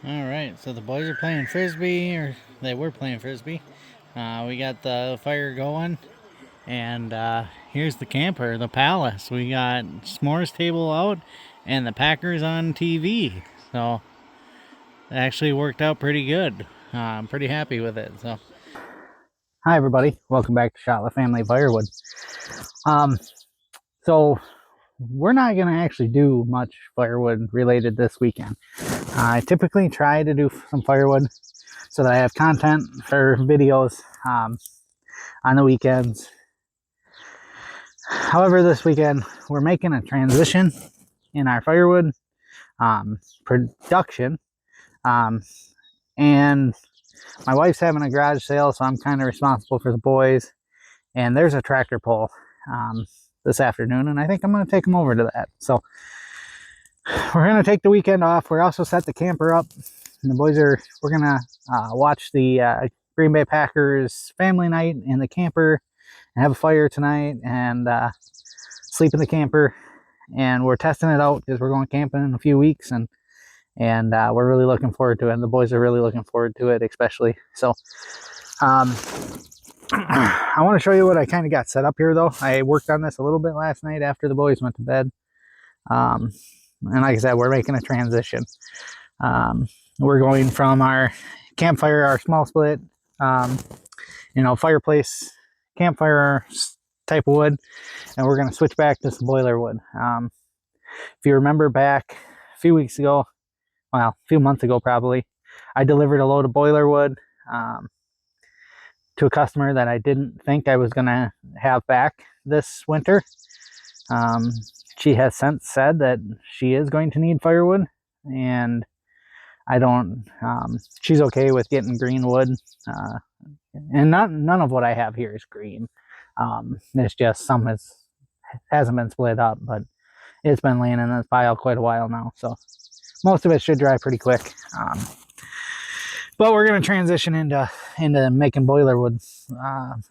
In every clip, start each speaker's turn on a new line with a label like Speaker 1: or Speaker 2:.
Speaker 1: Alright, so the boys are playing frisbee, or they were playing frisbee. We got the fire going, and here's the camper, the palace. We got s'mores table out, and the Packers on TV. So it actually worked out pretty good. I'm pretty happy with it. So, hi everybody, welcome back to Shotla Family Firewood. So we're not going to actually do much firewood related this weekend. I typically try to do some firewood so that I have content for videos on the weekends. However, this weekend we're making a transition in our firewood production, and my wife's having a garage sale, so I'm kind of responsible for the boys. And there's a tractor pull this afternoon, and I think I'm going to take them over to that. So we're going to take the weekend off. We're also set the camper up, and we're going to watch the Green Bay Packers family night in the camper and have a fire tonight and sleep in the camper. And we're testing it out because we're going camping in a few weeks, and we're really looking forward to it. And the boys are really looking forward to it, especially. So I want to show you what I kind of got set up here, though. I worked on this a little bit last night after the boys went to bed. And like I said, we're making a transition. We're going from our campfire, our small split, fireplace, campfire type of wood, and we're going to switch back to some boiler wood. If you remember back a few weeks ago, well, a few months ago probably, I delivered a load of boiler wood to a customer that I didn't think I was going to have back this winter. She has since said that she is going to need firewood, and she's okay with getting green wood. And none of what I have here is green. It's just some hasn't been split up, but it's been laying in this pile quite a while now. So most of it should dry pretty quick. But we're going to transition into making boiler wood,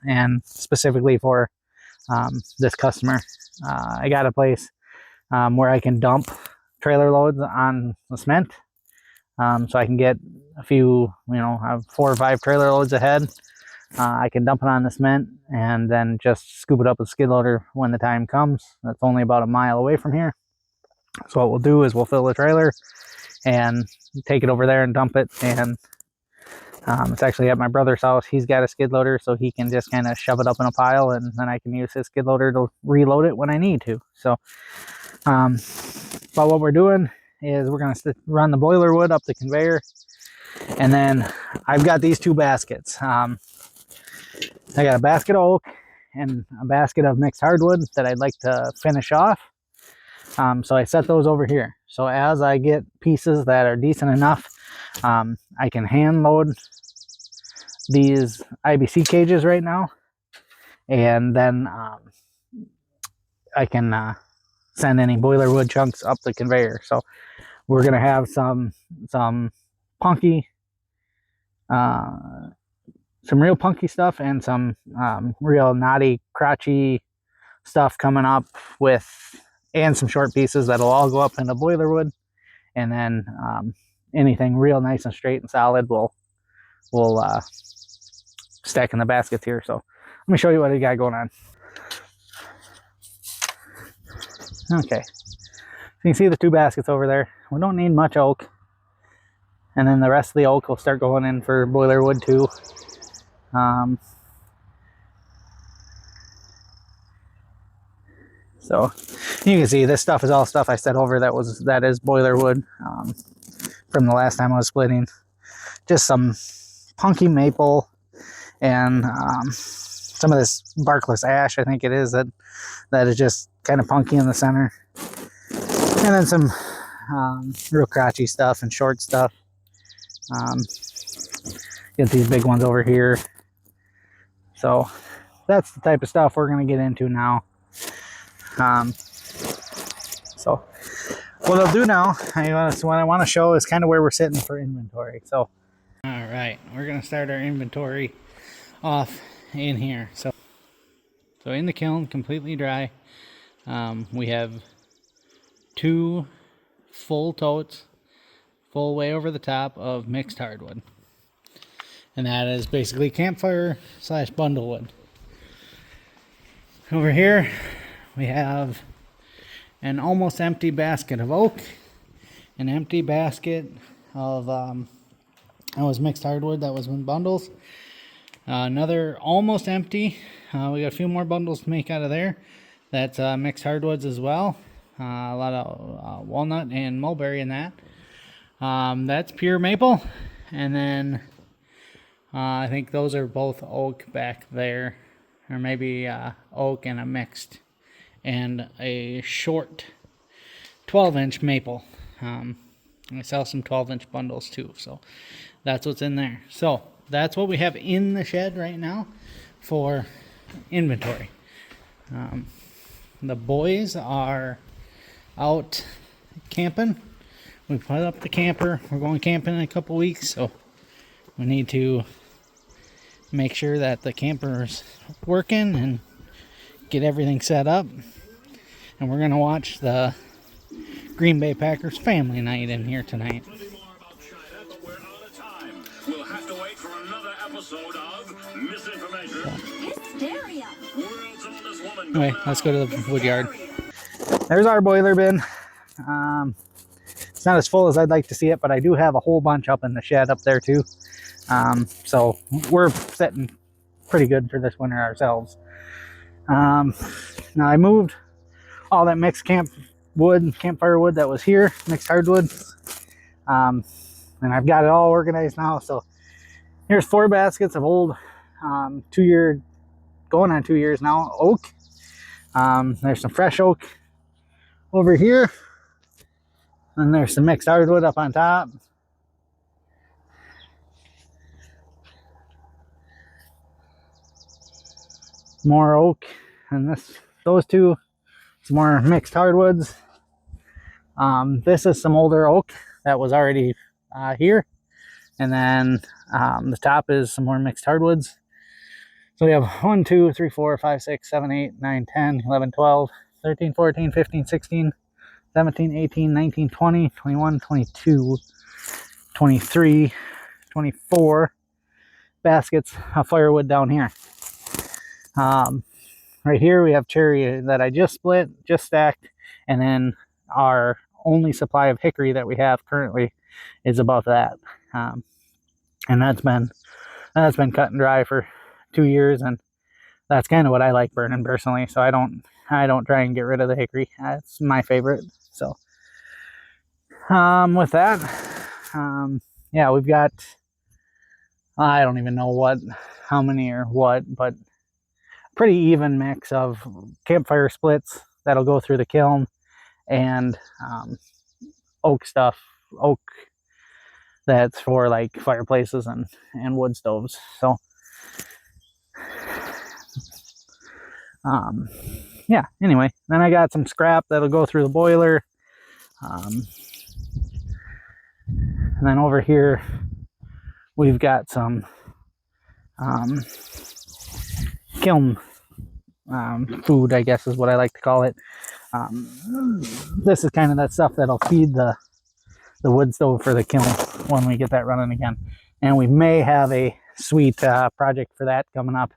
Speaker 1: and specifically for this customer. I got a place where I can dump trailer loads on the cement. So I can get a few, I have 4 or 5 trailer loads ahead. I can dump it on the cement and then just scoop it up with a skid loader when the time comes. That's only about a mile away from here. So what we'll do is we'll fill the trailer and take it over there and dump it. And it's actually at my brother's house. He's got a skid loader, so he can just kind of shove it up in a pile, and then I can use his skid loader to reload it when I need to. So, but what we're doing is we're going to run the boiler wood up the conveyor, and then I've got these 2 baskets. I got a basket of oak and a basket of mixed hardwood that I'd like to finish off. So I set those over here. So as I get pieces that are decent enough, I can hand load these IBC cages right now, and then I can send any boiler wood chunks up the conveyor. So we're gonna have some punky, some real punky stuff, and some real knotty, crotchy stuff coming up and some short pieces that'll all go up into boiler wood, and then anything real nice and straight and solid we'll stack in the baskets here. So let me show you what I got going on. Okay, so you can see the 2 baskets over there. We don't need much oak, and then the rest of the oak will start going in for boiler wood too. So you can see this stuff is all stuff I set over that is boiler wood from the last time I was splitting. Just some punky maple and some of this barkless ash, I think it is, that is just kind of punky in the center. And then some real crotchy stuff and short stuff. Get these big ones over here. So that's the type of stuff we're going to get into now. So what I'll do now, what I want to show is kind of where we're sitting for inventory. So, all right, we're going to start our inventory off in here. So in the kiln, completely dry, we have 2 full totes full way over the top of mixed hardwood. And that is basically campfire slash bundle wood. Over here, we have an almost empty basket of oak, an empty basket of, that was mixed hardwood, that was in bundles. Another almost empty, we got a few more bundles to make out of there. That's mixed hardwoods as well. A lot of walnut and mulberry in that. That's pure maple. And then I think those are both oak back there. Or maybe oak and a mixed. And a short 12-inch maple. I sell some 12-inch bundles too. So that's what's in there. So that's what we have in the shed right now for inventory. The boys are out camping. We put up the camper. We're going camping in a couple weeks, so we need to make sure that the camper's working and get everything set up. And we're going to watch the Green Bay Packers family night in here tonight.
Speaker 2: We'll have to wait for another episode of Misinformation. Hysteria.
Speaker 1: Anyway, let's go to the wood yard. There's our boiler bin. It's not as full as I'd like to see it, but I do have a whole bunch up in the shed up there too. So we're sitting pretty good for this winter ourselves. Now I moved all that mixed campfire wood that was here, mixed hardwood. And I've got it all organized now. So here's 4 baskets of old 2-year, going on 2 years now, oak. There's some fresh oak over here. And there's some mixed hardwood up on top. More oak. And those two, some more mixed hardwoods. This is some older oak that was already here. And then the top is some more mixed hardwoods. So we have 1, 2, 3, 4, 5, 6, 7, 8, 9, 10, 11, 12, 13, 14, 15, 16, 17, 18, 19, 20, 21, 22, 23, 24 baskets of firewood down here. Right here we have cherry that I just split, just stacked, and then our only supply of hickory that we have currently is above that. And that's been cut and dry for 2 years, and that's kind of what I like burning personally. So I don't try and get rid of the hickory. It's my favorite. So with that, yeah, we've got, I don't even know how many or what, but pretty even mix of campfire splits that'll go through the kiln and oak that's for like fireplaces and wood stoves. So yeah, anyway, then I got some scrap that'll go through the boiler. And then over here we've got some kiln food, I guess is what I like to call it. This is kind of that stuff that'll feed the wood stove for the kiln when we get that running again. And we may have a sweet project for that coming up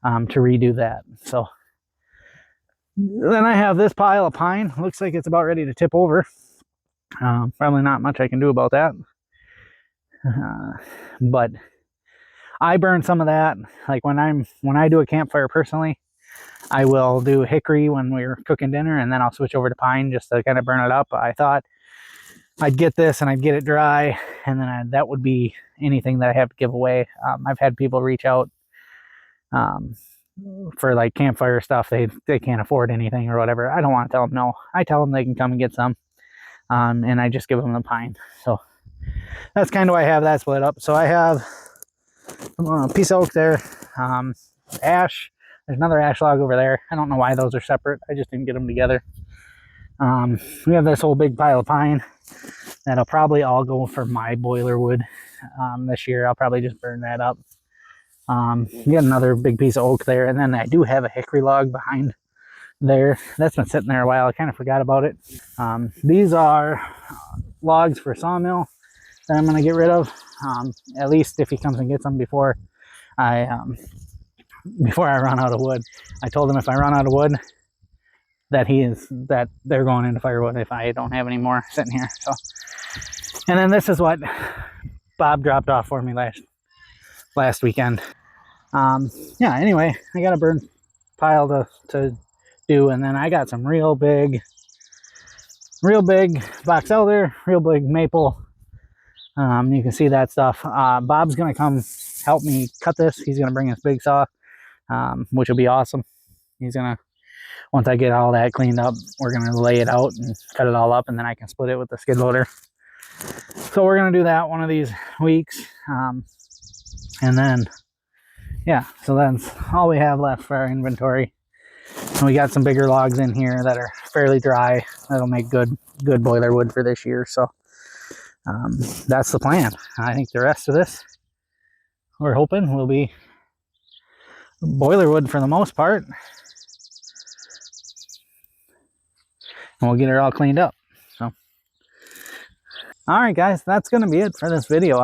Speaker 1: to redo that. So then I have this pile of pine. Looks like it's about ready to tip over. Probably not much I can do about that. But I burn some of that. Like when I do a campfire personally, I will do hickory when we're cooking dinner, and then I'll switch over to pine just to kind of burn it up. I thought I'd get this and I'd get it dry, and then that would be anything that I have to give away. I've had people reach out for like campfire stuff. They can't afford anything or whatever. I don't want to tell them no. I tell them they can come and get some, and I just give them the pine. So that's kind of why I have that split up. So I have a piece of oak there, ash. There's another ash log over there. I don't know why those are separate. I just didn't get them together. We have this whole big pile of pine that'll probably all go for my boiler wood this year. I'll probably just burn that up. We got another big piece of oak there, and then I do have a hickory log behind there. That's been sitting there a while. I kind of forgot about it. These are logs for sawmill. that I'm going to get rid of. At least if he comes and gets them before I run out of wood. I told him if I run out of wood, that they're going into firewood if I don't have any more sitting here. So, and then this is what Bob dropped off for me last weekend. Yeah. Anyway, I got a burn pile to do, and then I got some real big box elder, real big maple. You can see that stuff. Bob's gonna come help me cut this. He's gonna bring his big saw, which will be awesome. He's gonna, once I get all that cleaned up, we're gonna lay it out and cut it all up, and then I can split it with the skid loader. So we're gonna do that one of these weeks, and then yeah, so that's all we have left for our inventory. And we got some bigger logs in here that are fairly dry. That'll make good boiler wood for this year. So that's the plan. I think the rest of this, we're hoping, will be boiler wood for the most part, and we'll get it all cleaned up. So, all right, guys, that's going to be it for this video.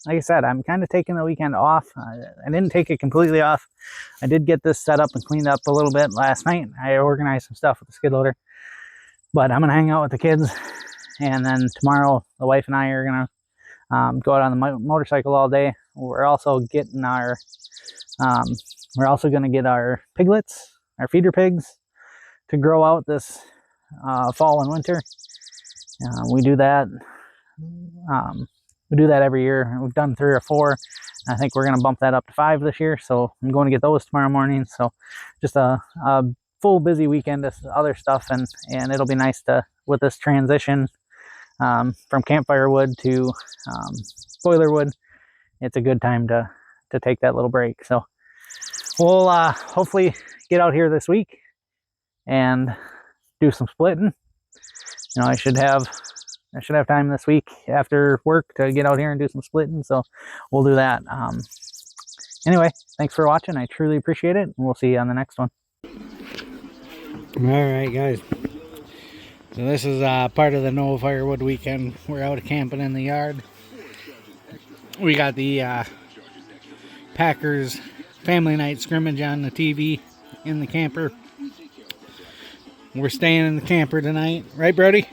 Speaker 1: Like I said, I'm kind of taking the weekend off. I didn't take it completely off. I did get this set up and cleaned up a little bit last night. I organized some stuff with the skid loader, but I'm going to hang out with the kids. And then tomorrow, the wife and I are going to go out on the motorcycle all day. We're also getting our, we're also going to get our piglets, our feeder pigs, to grow out this fall and winter. We do that. We do that every year. We've done 3 or 4. I think we're going to bump that up to 5 this year. So I'm going to get those tomorrow morning. So just a full busy weekend of other stuff, and it'll be nice to, with this transition from campfire wood to boiler wood, it's a good time to take that little break. So we'll hopefully get out here this week and do some splitting. You know, I should have time this week after work to get out here and do some splitting, so we'll do that. Anyway, thanks for watching. I truly appreciate it, and we'll see you on the next one. All right, guys. So this is part of the No Firewood weekend. We're out camping in the yard. We got the Packers family night scrimmage on the TV in the camper. We're staying in the camper tonight, right, Brody?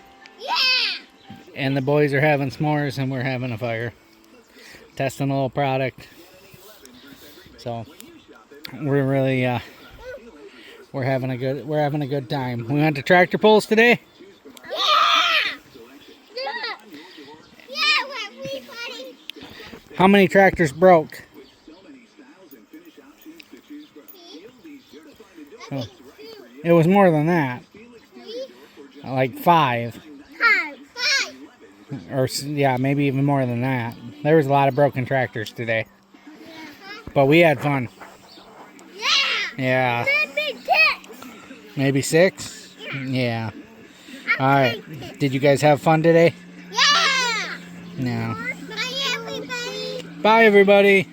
Speaker 1: And the boys are having s'mores, and we're having a fire, testing a little product. So we're really we're having a good time. We went to tractor pulls today. How many tractors broke? Oh, it was more than that. Like 5. Or yeah, maybe even more than that. There was a lot of broken tractors today, but we had fun. Yeah. Maybe 6. Yeah. All right. Did you guys have fun today? Yeah. Bye, everybody.